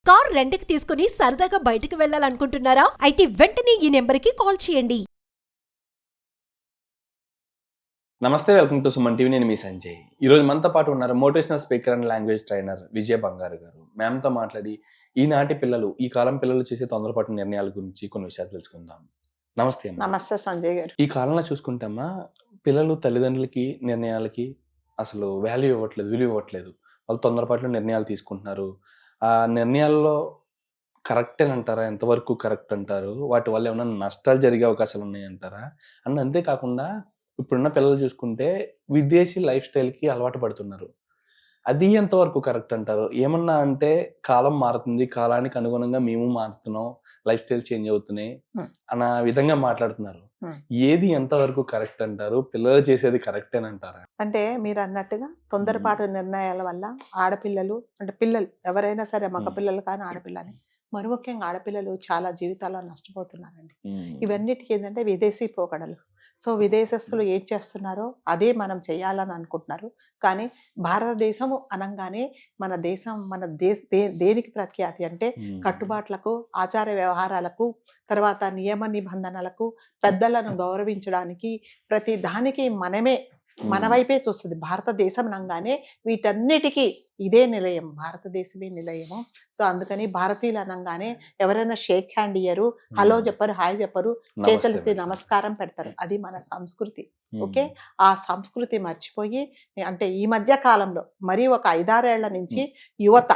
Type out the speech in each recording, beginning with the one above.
Car రెంట్‌కి తీసుకుని సరదాగా బయటకు వెళ్ళాలనుకుంటున్నారా? అయితే వెంటనే ఈ నెంబర్‌కి కాల్ చేయండి. నమస్తే, వెల్కమ్ టు సుమన్ టీవీ. నేను మీ సంజయ్. ఈరోజు మనతో పాటు ఉన్నారు motivational speaker and language trainer Vijaya Bangaru garu. మ్యామ్తో మాట్లాడి ఈనాటి పిల్లలు, ఈ కాలం పిల్లలు చేసే తొందరపాటు నిర్ణయాల గురించి కొన్ని విషయాలు తెలుసుకుందాం. నమస్తే అమ్మా. నమస్తే సంజయ్ గారు. ఈ కాలంలో చూసుకుంటామా, పిల్లలు తల్లిదండ్రులకి నిర్ణయాలకి అసలు వాల్యూ ఇవ్వట్లేదు, విలువ ఇవ్వట్లేదు. వాళ్ళు తొందరపాటులో నిర్ణయాలు తీసుకుంటున్నారు. ఆ నిర్ణయాల్లో కరెక్ట్ అని అంటారా? ఎంతవరకు కరెక్ట్ అంటారు? వాటి వల్ల ఏమైనా నష్టాలు జరిగే అవకాశాలు ఉన్నాయంటారా? అండ్ అంతేకాకుండా ఇప్పుడున్న పిల్లలు చూసుకుంటే విదేశీ లైఫ్ స్టైల్కి అలవాటు పడుతున్నారు. అది ఎంతవరకు కరెక్ట్ అంటారు? ఏమన్నా అంటే కాలం మారుతుంది, కాలానికి అనుగుణంగా మేము మారుతున్నాం, లైఫ్ స్టైల్ చేంజ్ అవుతున్నాయి అన్న విధంగా మాట్లాడుతున్నారు. ఏది ఎంతవరకు కరెక్ట్ అంటారు? పిల్లలు చేసేది కరెక్ట్ అని అంటారా? అంటే మీరు అన్నట్టుగా తొందరపాటు నిర్ణయాల వల్ల ఆడపిల్లలు, అంటే పిల్లలు ఎవరైనా సరే, మగ పిల్లలు కానీ ఆడపిల్లని, మరి ముఖ్యంగా ఆడపిల్లలు చాలా జీవితాల్లో నష్టపోతున్నారండి. ఇవన్నిటికీ ఏంటంటే విదేశీ పోకడలు. సో విదేశస్తులు ఏం చేస్తున్నారో అదే మనం చేయాలని అనుకుంటున్నారు. కానీ భారతదేశము అనగానే మన దేశం, దేనికి ప్రఖ్యాతి అంటే కట్టుబాట్లకు, ఆచార వ్యవహారాలకు, తర్వాత నియమ నిబంధనలకు, పెద్దలను గౌరవించడానికి, ప్రతి దానికి మన వైపే చూస్తుంది. భారతదేశం అనగానే వీటన్నిటికీ ఇదే నిలయం, భారతదేశమే నిలయము. సో అందుకని భారతీయులు అనగానే ఎవరైనా షేక్ హ్యాండ్ ఇయ్యరు, హలో చెప్పరు, హాయ్ చెప్పరు, చేతులెత్తి నమస్కారం పెడతారు. అది మన సంస్కృతి. ఓకే, ఆ సంస్కృతి మర్చిపోయి, అంటే ఈ మధ్య కాలంలో మరి ఒక 5-6 ఏళ్ల నుంచి యువత,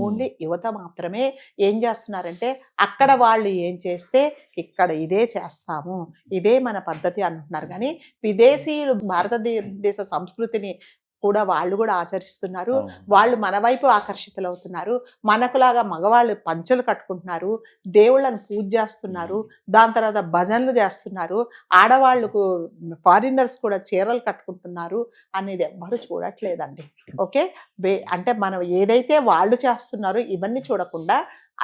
ఓన్లీ యువత మాత్రమే ఏం చేస్తున్నారంటే, అక్కడ వాళ్ళు ఏం చేస్తే ఇక్కడ ఇదే చేస్తాము, ఇదే మన పద్ధతి అంటున్నారు. కానీ విదేశీయులు భారతదేశ సంస్కృతిని కూడా వాళ్ళు కూడా ఆచరిస్తున్నారు. వాళ్ళు మన వైపు ఆకర్షితులవుతున్నారు. మనకులాగా మగవాళ్ళు పంచలు కట్టుకుంటున్నారు, దేవుళ్ళని పూజ చేస్తున్నారు, దాని తర్వాత భజనలు చేస్తున్నారు, ఆడవాళ్ళకు ఫారినర్స్ కూడా చీరలు కట్టుకుంటున్నారు అనేది ఎవ్వరు చూడట్లేదండి. ఓకే, అంటే మనం ఏదైతే వాళ్ళు చేస్తున్నారో ఇవన్నీ చూడకుండా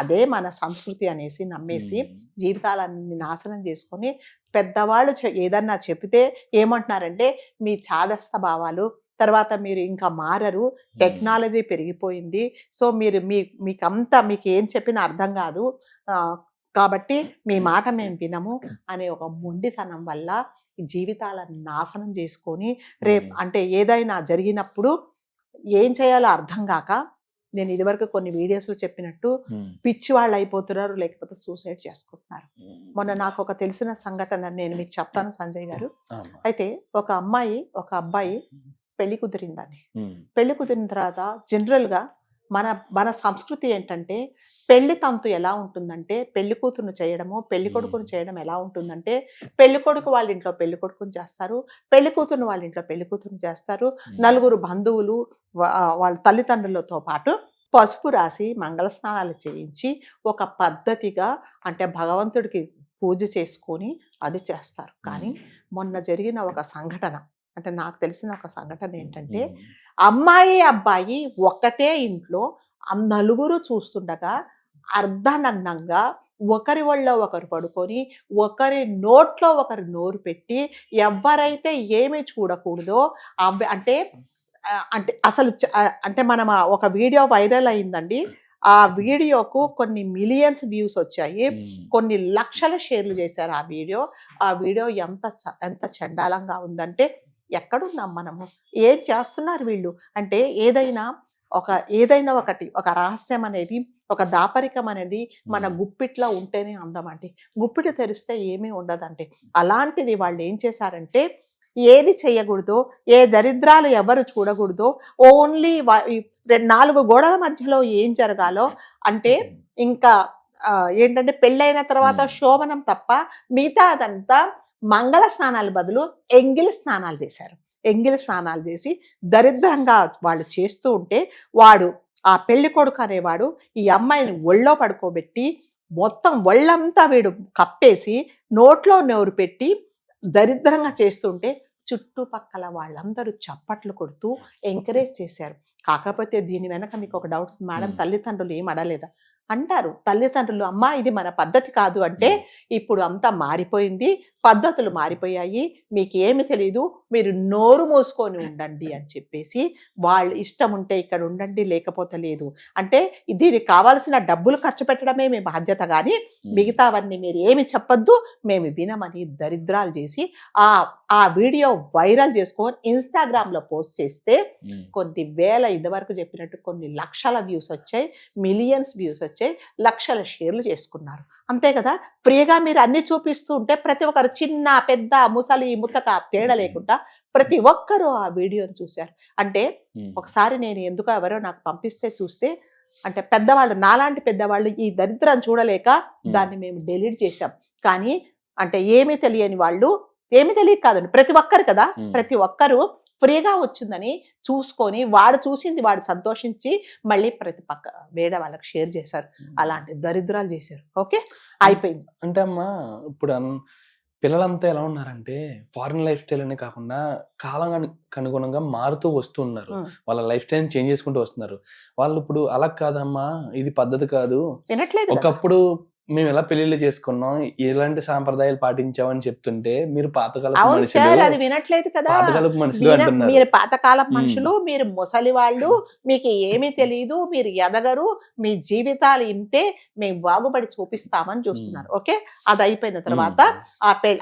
అదే మన సంస్కృతి అనేసి నమ్మేసి జీవితాలన్నీ నాశనం చేసుకొని, పెద్దవాళ్ళు ఏదన్నా చెబితే ఏమంటున్నారంటే మీ చాదస్త భావాలు, తర్వాత మీరు ఇంకా మారరు, టెక్నాలజీ పెరిగిపోయింది, సో మీకు ఏం చెప్పినా అర్థం కాదు, కాబట్టి మీ మాట మేము వినము అనే ఒక మొండితనం వల్ల జీవితాలను నాశనం చేసుకొని, అంటే ఏదైనా జరిగినప్పుడు ఏం చేయాలో అర్థం కాక, నేను ఇదివరకు కొన్ని వీడియోస్లో చెప్పినట్టు పిచ్చి వాళ్ళు అయిపోతున్నారు, లేకపోతే సూసైడ్ చేసుకుంటున్నారు. మొన్న నాకు ఒక తెలిసిన సంఘటన నేను మీకు చెప్తాను సంజయ్ గారు. అయితే ఒక అమ్మాయి, ఒక అబ్బాయి పెళ్లి కుదిరిందని. పెళ్లి కుదిరిన తర్వాత జనరల్గా మన సంస్కృతి ఏంటంటే, పెళ్లి తంతు ఎలా ఉంటుందంటే, పెళ్లి కూతురును చేయడము, పెళ్లి కొడుకును చేయడం ఎలా ఉంటుందంటే, పెళ్లి కొడుకు వాళ్ళ ఇంట్లో పెళ్లి కొడుకుని చేస్తారు, పెళ్లి కూతురును వాళ్ళ ఇంట్లో పెళ్లి కూతురుని చేస్తారు, నలుగురు బంధువులు వాళ్ళ తల్లిదండ్రులతో పాటు పసుపు రాసి మంగళ స్నానాలు చేయించి ఒక పద్ధతిగా, అంటే భగవంతుడికి పూజ చేసుకొని అది చేస్తారు. కానీ మొన్న జరిగిన ఒక సంఘటన, అంటే నాకు తెలిసిన ఒక సంఘటన ఏంటంటే, అమ్మాయి అబ్బాయి ఒక్కటే ఇంట్లో నలుగురు చూస్తుండగా అర్ధనగ్నంగా ఒకరి ఒళ్ళో ఒకరు పడుకొని, ఒకరి నోట్లో ఒకరు నోరు పెట్టి, ఎవరైతే ఏమి చూడకూడదో అంటే అసలు అంటే మనం ఒక వీడియో వైరల్ అయిందండి. ఆ వీడియోకు కొన్ని మిలియన్స్ వ్యూస్ వచ్చాయి, కొన్ని లక్షల షేర్లు చేశారు ఆ వీడియో. ఆ వీడియో ఎంత చండాలంగా ఉందంటే, ఎక్కడున్నాం మనము, ఏం చేస్తున్నారు వీళ్ళు అంటే, ఏదైనా ఒకటి, ఒక రహస్యం అనేది, ఒక దాపరికం అనేది మన గుప్పిట్లో ఉంటేనే అందమండి. గుప్పిటి తెరిస్తే ఏమీ ఉండదండి. అలాంటిది వాళ్ళు ఏం చేశారంటే, ఏది చేయకూడదో, ఏ దరిద్రాలు ఎవరు చూడకూడదో, ఓన్లీ 4 గోడల మధ్యలో ఏం జరగాలో, అంటే ఇంకా ఏంటంటే పెళ్ళైన తర్వాత శోభనం తప్ప మిగతా అదంతా మంగళ స్నానాల బదులు ఎంగిలి స్నానాలు చేశారు. ఎంగిలి స్నానాలు చేసి దరిద్రంగా వాళ్ళు చేస్తూ ఉంటే, ఆ పెళ్లి కొడుకు అనేవాడు ఈ అమ్మాయిని ఒళ్ళో పడుకోబెట్టి మొత్తం ఒళ్ళంతా వీడు కప్పేసి నోట్లో నోరు పెట్టి దరిద్రంగా చేస్తుంటే, చుట్టుపక్కల వాళ్ళందరూ చప్పట్లు కొడుతూ ఎంకరేజ్ చేశారు. కాకపోతే దీని వెనక మీకు ఒక డౌట్, మేడం తల్లిదండ్రులు ఏం అడలేదా? అంటారు తల్లిదండ్రులు, అమ్మ ఇది మన పద్ధతి కాదు అంటే, ఇప్పుడు అంతా మారిపోయింది, పద్ధతులు మారిపోయాయి, మీకు ఏమి తెలీదు, మీరు నోరు మూసుకొని ఉండండి అని చెప్పేసి, వాళ్ళు ఇష్టం ఉంటే ఇక్కడ ఉండండి లేకపోతే లేదు అంటే, దీనికి కావాల్సిన డబ్బులు ఖర్చు పెట్టడమే మీ బాధ్యత, కానీ మిగతావన్నీ మీరు ఏమి చెప్పొద్దు, మేము వినమని దరిద్రాలు చేసి ఆ వీడియో వైరల్ చేసుకొని ఇన్స్టాగ్రామ్లో పోస్ట్ చేస్తే కొన్ని వేల, ఇదివరకు చెప్పినట్టు కొన్ని లక్షల వ్యూస్ వచ్చాయి, మిలియన్స్ వ్యూస్ వచ్చాయి, లక్షల షేర్లు చేసుకున్నారు. అంతే కదా, ఫ్రీగా మీరు అన్ని చూపిస్తూ ఉంటే ప్రతి ఒక్కరు చిన్న పెద్ద ముసలి ముత్తక తేడా లేకుండా ప్రతి ఒక్కరూ ఆ వీడియోని చూశారు. అంటే ఒకసారి నేను ఎందుకో ఎవరో నాకు పంపిస్తే చూస్తే, అంటే పెద్దవాళ్ళు, నాలాంటి పెద్దవాళ్ళు ఈ దరిద్రం చూడలేక దాన్ని మేము డిలీట్ చేశాం. కానీ అంటే ఏమీ తెలియని వాళ్ళు, ఏమీ తెలియక కాదండి, ప్రతి ఒక్కరు కదా, ప్రతి ఒక్కరు ఫ్రీగా వచ్చిందని చూసుకొని వాడు చూసింది వాడు సంతోషించి మళ్ళీ ప్రతి పక్క వేరే వాళ్ళకి షేర్ చేశారు. అలాంటి దరిద్రాలు చేశారు. ఓకే, అయిపోయింది. అంటే అమ్మా, ఇప్పుడు పిల్లలంతా ఎలా ఉన్నారంటే ఫారిన్ లైఫ్ స్టైల్ అనే కాకుండా కాలానికి అనుగుణంగా మారుతూ వస్తూ ఉన్నారు. వాళ్ళ లైఫ్ స్టైల్ చేంజ్ చేసుకుంటూ వస్తున్నారు. వాళ్ళు ఇప్పుడు అలా కాదమ్మా, ఇది పద్ధతి కాదు, వినట్లేదు. ఒకప్పుడు మేము ఎలా పెళ్లిళ్ళు చేసుకున్నాం, ఎలాంటి సాంప్రదాయాలు పాటించామని చెప్తుంటే మీరు పాతకాలపు మనుషులు, అది వినట్లేదు కదా, పాతకాలపు మనుషులు అంటున్నారు. మీరు పాతకాలపు మనుషులు, మీరు ముసలి వాళ్ళు, మీకు ఏమీ తెలియదు, మీరు ఎదగరు, మీ జీవితాలు ఇంతే, మేము బాగుపడి చూపిస్తామని చూస్తున్నారు. ఓకే, అది అయిపోయిన తర్వాత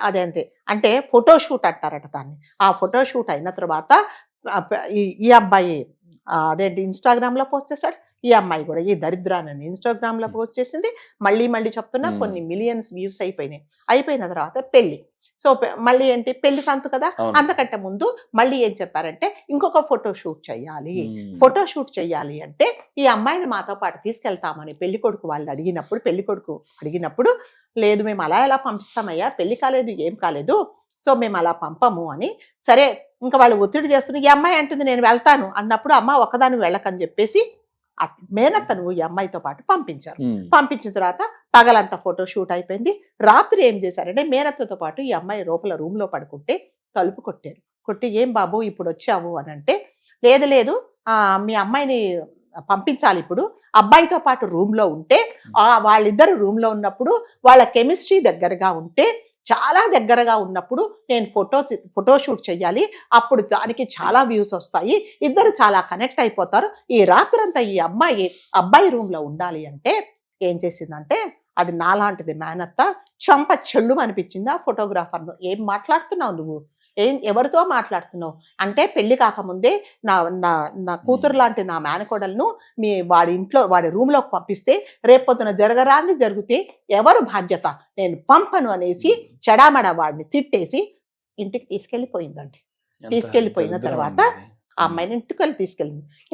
అదే అంతే, అంటే ఫోటోషూట్ అంటారట దాన్ని. ఆ ఫోటోషూట్ అయిన తర్వాత ఈ అబ్బాయి అదేంటి ఇన్స్టాగ్రామ్ లో పోస్ట్ చేశాడు, ఈ అమ్మాయి కూడా ఈ దరిద్రాన్ని ఇన్స్టాగ్రామ్ లో పోస్ట్ చేసింది. మళ్ళీ చెప్తున్నా, కొన్ని మిలియన్స్ వ్యూస్ అయిపోయినాయి. అయిపోయిన తర్వాత పెళ్లి. సో మళ్ళీ ఏంటి, పెళ్లి తంతు కదా, అంతకంటే ముందు మళ్ళీ ఏం చెప్పారంటే ఇంకొక ఫోటోషూట్ చెయ్యాలి. ఫోటోషూట్ చెయ్యాలి అంటే ఈ అమ్మాయిని మాతో పాటు తీసుకెళ్తామని పెళ్లి కొడుకు అడిగినప్పుడు లేదు, మేము అలా ఎలా పంపిస్తామయ్యా, పెళ్లి కాలేదు, ఏం కాలేదు, సో మేము అలా పంపము అని. సరే, ఇంకా వాళ్ళు ఒత్తిడి చేస్తున్నారు. ఈ అమ్మాయి అంటుంది నేను వెళ్తాను అన్నప్పుడు, అమ్మ ఒక్కదాన్ని వెళ్ళకని చెప్పేసి మేనత్తను ఈ అమ్మాయితో పాటు పంపించారు. పంపించిన తర్వాత పగలంతా ఫోటో షూట్ అయిపోయింది. రాత్రి ఏం చేశారంటే మేనత్తతో పాటు ఈ అమ్మాయి లోపల రూమ్ లో పడుకుంటే తలుపు కొట్టారు. కొట్టి ఏం బాబు ఇప్పుడు వచ్చావు అని అంటే, లేదు మీ అమ్మాయిని పంపించాలి, ఇప్పుడు అబ్బాయితో పాటు రూమ్ లో ఉంటే, వాళ్ళిద్దరు రూమ్ లో ఉన్నప్పుడు వాళ్ళ కెమిస్ట్రీ దగ్గరగా ఉంటే, చాలా దగ్గరగా ఉన్నప్పుడు నేను ఫోటోషూట్ చెయ్యాలి, అప్పుడు దానికి చాలా వ్యూస్ వస్తాయి, ఇద్దరు చాలా కనెక్ట్ అయిపోతారు, ఈ రాత్రంతా ఈ అబ్బాయి రూమ్ లో ఉండాలి అంటే ఏం చేసిందంటే, అది నాలాంటిది మేనత్త చంప చెల్లు అనిపించింది ఆ ఫోటోగ్రాఫర్ను. ఏం మాట్లాడుతున్నావు నువ్వు, ఎవరితో మాట్లాడుతున్నావు అంటే, పెళ్లి కాకముందే నా కూతురు లాంటి నా మేనకోడలను వాడి రూమ్ లోకి పంపిస్తే రేపొద్దున జరగరాంది జరిగితే ఎవరు బాధ్యత, నేను పంపను అనేసి చెడామడ వాడిని తిట్టేసి ఇంటికి తీసుకెళ్లిపోయిందండి. తీసుకెళ్లిపోయిన తర్వాత ఆ అమ్మాయిని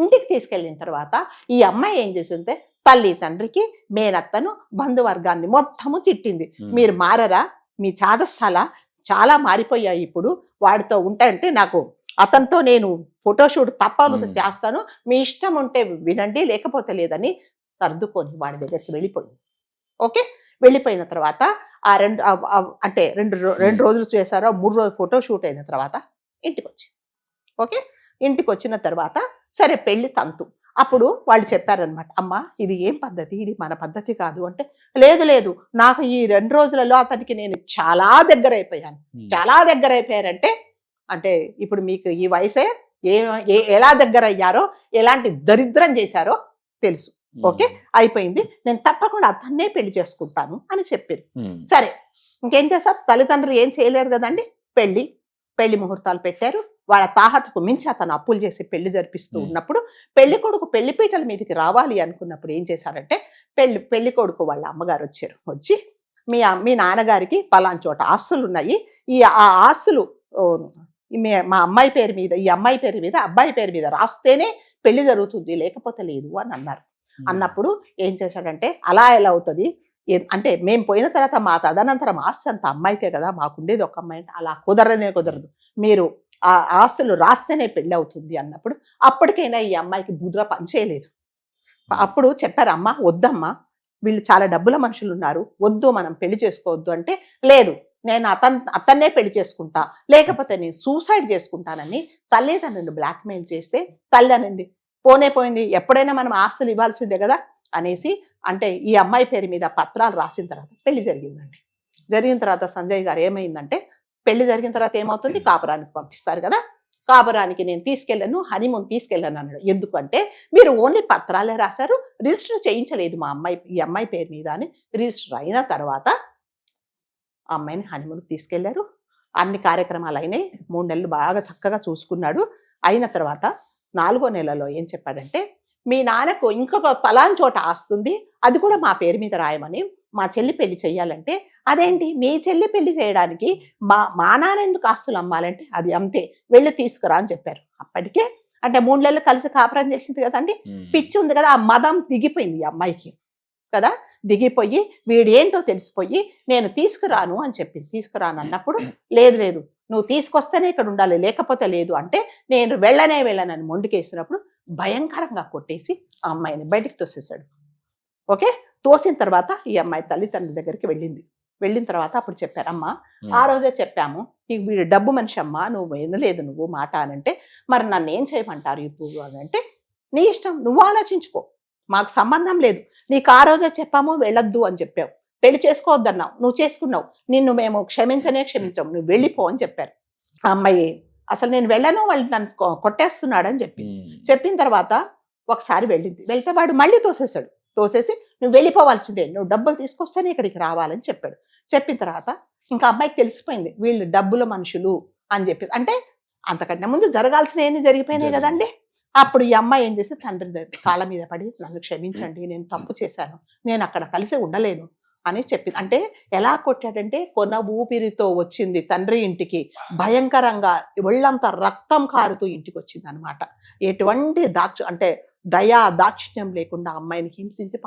ఇంటికి తీసుకెళ్ళిన తర్వాత ఈ అమ్మాయి ఏం చేసిందంటే, తల్లి తండ్రికి మేనత్తను బంధువర్గాన్ని మొత్తము తిట్టింది. మీరు మారరా, మీ చాదస్తాల చాలా మారిపోయాయి, ఇప్పుడు వాడితో ఉంటాయంటే నాకు అతనితో నేను ఫోటోషూట్ తప్పను చేస్తాను, మీ ఇష్టం ఉంటే వినండి లేకపోతే లేదని సర్దుకొని వాడి దగ్గరికి వెళ్ళిపోయింది. ఓకే, వెళ్ళిపోయిన తర్వాత ఆ రెండు రోజులు చేశారో 3 రోజులు ఫోటోషూట్ అయిన తర్వాత ఇంటికి వచ్చి, ఓకే, ఇంటికి వచ్చిన తర్వాత సరే పెళ్లి తంతు. అప్పుడు వాళ్ళు చెప్పారనమాట, అమ్మ ఇది ఏం పద్ధతి, ఇది మన పద్ధతి కాదు అంటే, లేదు నాకు ఈ 2 రోజులలో అతనికి నేను చాలా దగ్గర అయిపోయానంటే, అంటే ఇప్పుడు మీకు ఈ వయసే ఎలా దగ్గర అయ్యారో, ఎలాంటి దరిద్రం చేశారో తెలుసు. ఓకే, అయిపోయింది, నేను తప్పకుండా అతన్నే పెళ్లి చేసుకుంటాను అని చెప్పారు. సరే, ఇంకేం చేస్తారు, తల్లిదండ్రులు ఏం చేయలేరు కదండి. పెళ్లి ముహూర్తాలు పెట్టారు. వాళ్ళ తాహతకు మించి అతను అప్పులు చేసి పెళ్లి జరిపిస్తూ ఉన్నప్పుడు, పెళ్లి కొడుకు పెళ్లి పీటల మీదకి రావాలి అనుకున్నప్పుడు ఏం చేశారంటే, పెళ్లి కొడుకు వాళ్ళ అమ్మగారు వచ్చి మీ నాన్నగారికి పలానా చోట ఆస్తులు ఉన్నాయి, ఆ ఆస్తులు మా అమ్మాయి పేరు మీద, ఈ అమ్మాయి పేరు మీద, అబ్బాయి పేరు మీద రాస్తేనే పెళ్లి జరుగుతుంది, లేకపోతే లేదు అని అన్నారు. అన్నప్పుడు ఏం చేశాడంటే, అలా ఎలా అవుతుంది అంటే, మేము పోయిన తర్వాత మా తదనంతరం ఆస్తి అంత అమ్మాయికే కదా, మాకుండేది ఒక అమ్మాయి, అలా కుదరదు, మీరు ఆ ఆస్తులు రాస్తేనే పెళ్లి అవుతుంది అన్నప్పుడు, అప్పటికైనా ఈ అమ్మాయికి బుర్ర పనిచేయలేదు. అప్పుడు చెప్పారు, అమ్మ వద్దమ్మా, వీళ్ళు చాలా డబ్బుల మనుషులు ఉన్నారు, వద్దు మనం పెళ్లి చేసుకోవద్దు అంటే, లేదు నేను అతన్నే పెళ్లి చేసుకుంటా, లేకపోతే నేను సూసైడ్ చేసుకుంటానని తల్లిదండ్రులను బ్లాక్మెయిల్ చేస్తే, తల్లి అనింది పోయింది, ఎప్పుడైనా మనం ఆస్తులు ఇవ్వాల్సిందే కదా అనేసి అంటే ఈ అమ్మాయి పేరు మీద పత్రాలు రాసిన తర్వాత పెళ్లి జరిగిందండి. జరిగిన తర్వాత సంజయ్ గారు ఏమైందంటే, పెళ్లి జరిగిన తర్వాత ఏమవుతుంది, కాపురానికి పంపిస్తారు కదా, కాపురానికి నేను తీసుకెళ్ళాను, హనీమూన్ తీసుకెళ్ళాను అన్నాడు. ఎందుకంటే మీరు ఓన్లీ పత్రాలే రాశారు, రిజిస్టర్ చేయించలేదు ఈ అమ్మాయి పేరు మీద అని. రిజిస్టర్ అయిన తర్వాత ఆ అమ్మాయిని హనీమూన్కి తీసుకెళ్లారు. అన్ని కార్యక్రమాలు అయినాయి. 3 నెలలు బాగా చక్కగా చూసుకున్నాడు. అయిన తర్వాత 4వ నెలలో ఏం చెప్పాడంటే, మీ నాన్నకు ఇంకొక పలానా చోట ఆస్తుంది, అది కూడా మా పేరు మీద రాయమని, మా చెల్లి పెళ్లి చేయాలంటే, అదేంటి మీ చెల్లి పెళ్లి చేయడానికి మా నాన్న ఎందుకు ఆస్తులు అమ్మాలంటే, అది అంతే, వెళ్ళి తీసుకురా అని చెప్పారు. అప్పటికే అంటే 3 నెలలు కలిసి కాపురం చేసింది కదండి, పిచ్చి ఉంది కదా, ఆ మదం దిగిపోయింది ఈ అమ్మాయికి కదా. దిగిపోయి వీడేంటో తెలిసిపోయి నేను తీసుకురాను అని చెప్పింది. తీసుకురాను అన్నప్పుడు, లేదు నువ్వు తీసుకొస్తేనే ఇక్కడ ఉండాలి, లేకపోతే లేదు అంటే, నేను వెళ్ళనని మొండికేసినప్పుడు భయంకరంగా కొట్టేసి ఆ అమ్మాయిని బయటికి తోసేశాడు. ఓకే, తోసిన తర్వాత ఈ అమ్మాయి తల్లిదండ్రుల దగ్గరికి వెళ్ళిన తర్వాత అప్పుడు చెప్పారు, అమ్మ ఆ రోజే చెప్పాము నీకు వీడు డబ్బు మనిషి అమ్మా, నువ్వు వినలేదు నువ్వు మాట అనంటే, మరి నన్ను ఏం చేయమంటారు ఇప్పుడు అని అంటే, నీ ఇష్టం, నువ్వు ఆలోచించుకో, మాకు సంబంధం లేదు, నీకు ఆ రోజే చెప్పాము వెళ్ళొద్దు అని చెప్పావు, పెళ్లి చేసుకోవద్దన్నావు, నువ్వు చేసుకున్నావు, నిన్ను మేము క్షమించము, నువ్వు వెళ్ళిపో అని చెప్పారు. ఆ అమ్మాయి అసలు నేను వెళ్ళను, వాళ్ళు నన్ను కొట్టేస్తున్నాడని చెప్పిన తర్వాత ఒకసారి వెళ్తే వాడు మళ్ళీ తోసేసి నువ్వు వెళ్ళిపోవాల్సిందే, నువ్వు డబ్బులు తీసుకొస్తేనే ఇక్కడికి రావాలని చెప్పాడు. చెప్పిన తర్వాత ఇంకా అమ్మాయికి తెలిసిపోయింది వీళ్ళు డబ్బుల మనుషులు అని చెప్పి. అంటే అంతకంటే ముందు జరగాల్సినవన్నీ జరిగిపోయినాయి కదండి. అప్పుడు ఈ అమ్మాయి ఏం చేసి తండ్రి కాళ్ళ మీద పడి, నన్ను క్షమించండి, నేను తప్పు చేశాను, నేను అక్కడ కలిసి ఉండలేను అని చెప్పింది. అంటే ఎలా కొట్టాడంటే, కొన ఊపిరితో వచ్చింది తండ్రి ఇంటికి, భయంకరంగా ఒళ్ళంతా రక్తం కారుతూ ఇంటికి వచ్చింది అనమాట. ఎటువంటి దాక్షిణ్యం లేకుండా అమ్మాయిని హింసించి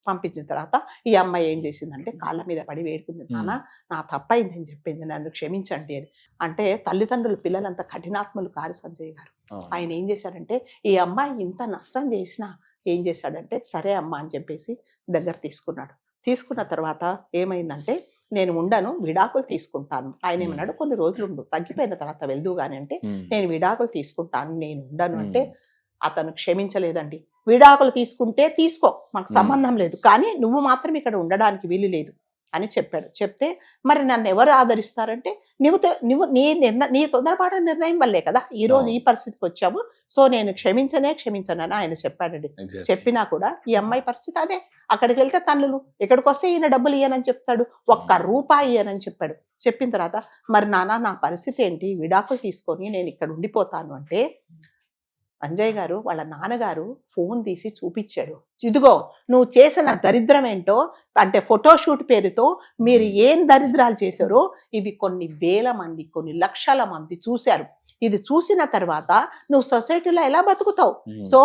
పంపించిన తర్వాత ఈ అమ్మాయి ఏం చేసిందంటే, కాళ్ళ మీద పడి వేడుకుంది, నాన్న నా తప్పైందని చెప్పింది, నన్ను క్షమించండి అని. అంటే తల్లిదండ్రులు పిల్లలంత కఠినాత్ములు కారు సంజయ్ గారు. ఆయన ఏం చేశాడంటే, ఈ అమ్మాయి ఇంత నష్టం చేసినా ఏం చేశాడంటే, సరే అమ్మ అని చెప్పేసి దగ్గర తీసుకున్న తర్వాత ఏమైందంటే, నేను ఉండను, విడాకులు తీసుకుంటాను. ఆయన ఏమన్నాడు, కొన్ని రోజులు ఉండు, తగ్గిపోయిన తర్వాత వెళ్దు గాని అంటే, నేను విడాకులు తీసుకుంటాను, నేను ఉండను అంటే అతను క్షమించలేదండి. విడాకులు తీసుకుంటే తీసుకో, మాకు సంబంధం లేదు, కానీ నువ్వు మాత్రం ఇక్కడ ఉండడానికి వీలు లేదు అని చెప్పాడు. చెప్తే మరి నన్ను ఎవరు ఆదరిస్తారంటే, నీ తొందరపాటు నిర్ణయం వల్లే కదా ఈ రోజు ఈ పరిస్థితికి వచ్చావు, సో నేను క్షమించనని ఆయన చెప్పాడండి. చెప్పినా కూడా ఈ అమ్మాయి పరిస్థితి అదే. అక్కడికి వెళ్తే తల్లులు, ఇక్కడికి వస్తే ఈయన డబ్బులు ఇయ్యనని చెప్తాడు, ₹1 ఇయ్యనని చెప్పాడు. చెప్పిన తర్వాత మరి నాన్న నా పరిస్థితి ఏంటి, విడాకులు తీసుకొని నేను ఇక్కడ ఉండిపోతాను అంటే, సంజయ్ గారు వాళ్ళ నాన్నగారు ఫోన్ తీసి చూపించాడు, ఇదిగో నువ్వు చేసిన దరిద్రం ఏంటో, అంటే ఫోటోషూట్ పేరుతో మీరు ఏం దరిద్రాలు చేశారో ఇవి కొన్ని వేల మంది, కొన్ని లక్షల మంది చూశారు. ఇది చూసిన తర్వాత నువ్వు సొసైటీలో ఎలా బతుకుతావు? సో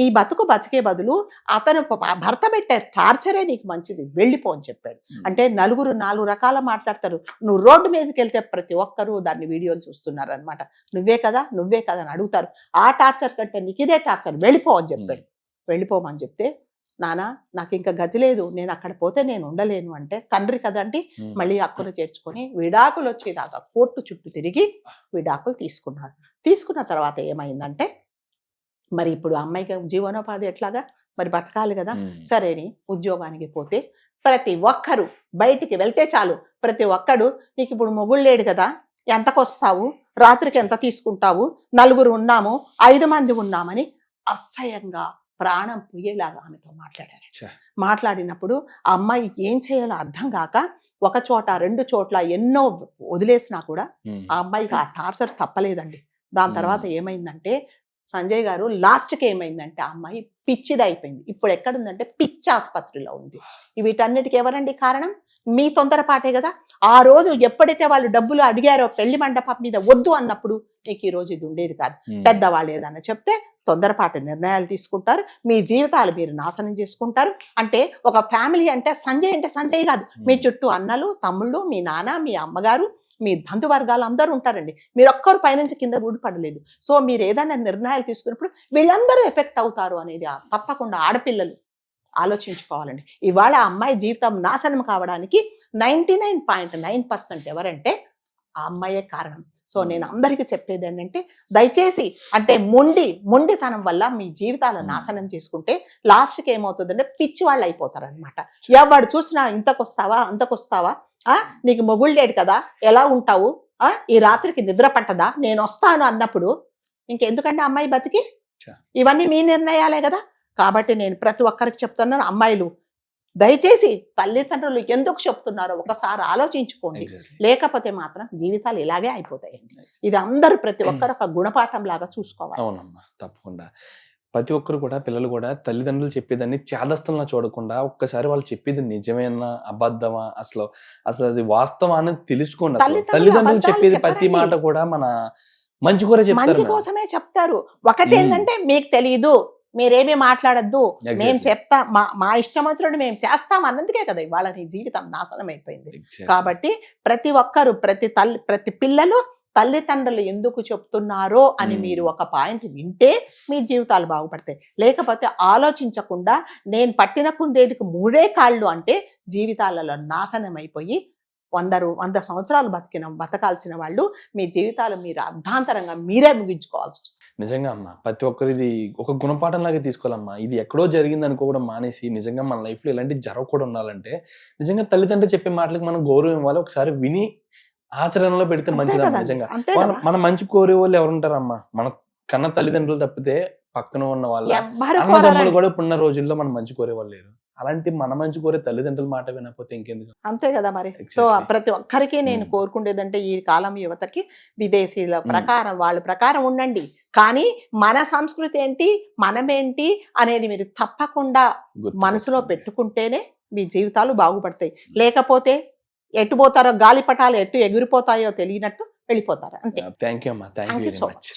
ఈ బతికే బదులు అతను భర్త పెట్టే టార్చరే నీకు మంచిది, వెళ్ళిపో అని చెప్పాడు. అంటే నలుగురు 4 రకాల మాట్లాడతారు. నువ్వు రోడ్డు మీదకి వెళ్తే ప్రతి ఒక్కరూ దాన్ని వీడియోలు చూస్తున్నారు అనమాట. నువ్వే కదా అని అడుగుతారు. ఆ టార్చర్ కంటే నీకు ఇదే టార్చర్, వెళ్ళిపో అని చెప్పాడు. వెళ్ళిపోమని చెప్తే, నానా నాకు ఇంకా గతి లేదు, నేను అక్కడ పోతే నేను ఉండలేను అంటే, తండ్రి కదండి మళ్ళీ అక్కును చేర్చుకొని విడాకులు వచ్చేదాకా కోర్టు చుట్టూ తిరిగి విడాకులు తీసుకున్న తర్వాత ఏమైందంటే, మరి ఇప్పుడు అమ్మాయికి జీవనోపాధి ఎట్లాగా, మరి బతకాలి కదా. సరేని ఉద్యోగానికి పోతే ప్రతి ఒక్కరు బయటికి వెళ్తే చాలు, ప్రతి ఒక్కడు నీకు ఇప్పుడు మొగుళ్ళు లేడు కదా, ఎంతకొస్తావు, రాత్రికి ఎంత తీసుకుంటావు, 4 ఉన్నాము 5 మంది ఉన్నామని అసహ్యంగా ప్రాణం పోయేలాగా ఆమెతో మాట్లాడినప్పుడు ఆ అమ్మాయి ఏం చేయాలో అర్థం కాక, 1 చోట 2 చోట్ల ఎన్నో వదిలేసినా కూడా ఆ అమ్మాయికి ఆ టార్చర్ తప్పలేదండి. దాని తర్వాత ఏమైందంటే, సంజయ్ గారు లాస్ట్కి ఏమైందంటే, ఆ అమ్మాయి పిచ్చిదైపోయింది. ఇప్పుడు ఎక్కడుందంటే పిచ్చి ఆసుపత్రిలో ఉంది. వీటన్నిటికీ ఎవరండి కారణం? మీ తొందరపాటే కదా. ఆ రోజు ఎప్పుడైతే వాళ్ళు డబ్బులు అడిగారో పెళ్లి మండపం మీద వద్దు అన్నప్పుడు నీకు ఈ రోజు ఇది ఉండేది కాదు. పెద్దవాళ్ళు ఏదన్నా చెప్తే తొందరపాటు నిర్ణయాలు తీసుకుంటారు, మీ జీవితాలు మీరు నాశనం చేసుకుంటారు. అంటే ఒక ఫ్యామిలీ అంటే సంజయ్ కాదు, మీ చుట్టూ అన్నలు, తమ్ముళ్ళు, మీ నాన్న, మీ అమ్మగారు, మీ బంధువర్గాలు అందరూ ఉంటారండి. మీరు ఒక్కరు పైనుంచి కింద ఊడిపడలేదు. సో మీరు ఏదైనా నిర్ణయాలు తీసుకున్నప్పుడు వీళ్ళందరూ ఎఫెక్ట్ అవుతారు అనేది తప్పకుండా ఆడపిల్లలు ఆలోచించుకోవాలండి. ఇవాళ అమ్మాయి జీవితం నాశనం కావడానికి 99.9% ఎవరంటే ఆ అమ్మాయే కారణం. సో నేను అందరికీ చెప్పేది ఏంటంటే దయచేసి అంటే మొండితనం వల్ల మీ జీవితాలను నాశనం చేసుకుంటే లాస్ట్కి ఏమవుతుందంటే పిచ్చి వాళ్ళు అయిపోతారు అనమాట. ఎవడు చూసినా ఇంతకొస్తావా అంతకొస్తావా, నీకు మొగుళ్ళు లేడు కదా, ఎలా ఉంటావు, ఈ రాత్రికి నిద్ర పట్టదా, నేను వస్తాను అన్నప్పుడు ఇంకెందుకంటే అమ్మాయి బతికి, ఇవన్నీ మీ నిర్ణయాలే కదా. కాబట్టి నేను ప్రతి ఒక్కరికి చెప్తున్నాను, అమ్మాయిలు దయచేసి తల్లిదండ్రులు ఎందుకు చెప్తున్నారో ఒకసారి ఆలోచించుకోండి, లేకపోతే మాత్రం జీవితాలు ఇలాగే అయిపోతాయండి. ఇది అందరూ ప్రతి ఒక్కరు ఒక గుణపాఠం లాగా చూసుకోవాలి. అవునమ్మా, తప్పకుండా. ప్రతి ఒక్కరు కూడా, పిల్లలు కూడా తల్లిదండ్రులు చెప్పేదాన్ని చేదస్తంలా చూడకుండా ఒక్కసారి వాళ్ళు చెప్పేది నిజమేనా అబద్ధమా, అసలు అది వాస్తవం అనేది తెలుసుకోండి. తల్లిదండ్రులు చెప్పేది ప్రతి మాట కూడా మన మంచి కోసమే చెప్తారు. ఒకటి ఏంటంటే మీకు తెలియదు, మీరేమీ మాట్లాడద్దు, మేము చెప్తా, మా ఇష్టం వచ్చినట్టు మేము చేస్తాం అన్నందుకే కదా ఇవాళ నీ జీవితం నాశనం అయిపోయింది. కాబట్టి ప్రతి ఒక్కరు, ప్రతి పిల్లలు తల్లిదండ్రులు ఎందుకు చెప్తున్నారో అని మీరు ఒక పాయింట్ వింటే మీ జీవితాలు బాగుపడతాయి. లేకపోతే ఆలోచించకుండా నేను పట్టిన కుందేటికి 3 కాళ్ళు అంటే జీవితాలలో నాశనం అయిపోయి 100 సంవత్సరాలు బతకాల్సిన వాళ్ళు మీ జీవితాలు మీరు అర్ధాంతరంగా మీరే ముగించుకోవాల్సి వస్తుంది. నిజంగా అమ్మా, ప్రతి ఒక్కరు ఇది ఒక గుణపాఠం లాగా తీసుకోవాలమ్మా. ఇది ఎక్కడో జరిగింది అనుకోవడం మానేసి నిజంగా మన లైఫ్ లో ఇలాంటి జరగకూడదు ఉండాలంటే నిజంగా తల్లిదండ్రులు చెప్పే మాటలకు మనం గౌరవం ఇవ్వాలి. ఒకసారి విని ఆచరణలో పెడితే మంచిదమ్మా. నిజంగా మన మంచి కోరే వాళ్ళు ఎవరుంటారమ్మా? మన కన్న తల్లిదండ్రులు తప్పితే పక్కన ఉన్న వాళ్ళ అన్నదమ్ములు కూడా ఇప్పుడున్న రోజుల్లో మనం మంచి కోరే వాళ్ళు లేరు. అలాంటి మన మంచి కోరే తల్లిదండ్రుల మాట వినకపోతే ఇంకెందుకు? అంతే కదా మరి. సో ప్రతి ఒక్కరికి నేను కోరుకుండేదంటే ఈ కాలం యువతకి విదేశీల ప్రకారం వాళ్ళ ప్రకారం ఉండండి, కానీ మన సంస్కృతి ఏంటి, మనమేంటి అనేది మీరు తప్పకుండా మనసులో పెట్టుకుంటేనే మీ జీవితాలు బాగుపడతాయి. లేకపోతే ఎటు పోతారో, గాలిపటాలు ఎటు ఎగిరిపోతాయో తెలియనట్టు వెళ్ళిపోతారు. అంతే. థ్యాంక్ యూ అమ్మా, థ్యాంక్ యూ వెరీ మచ్.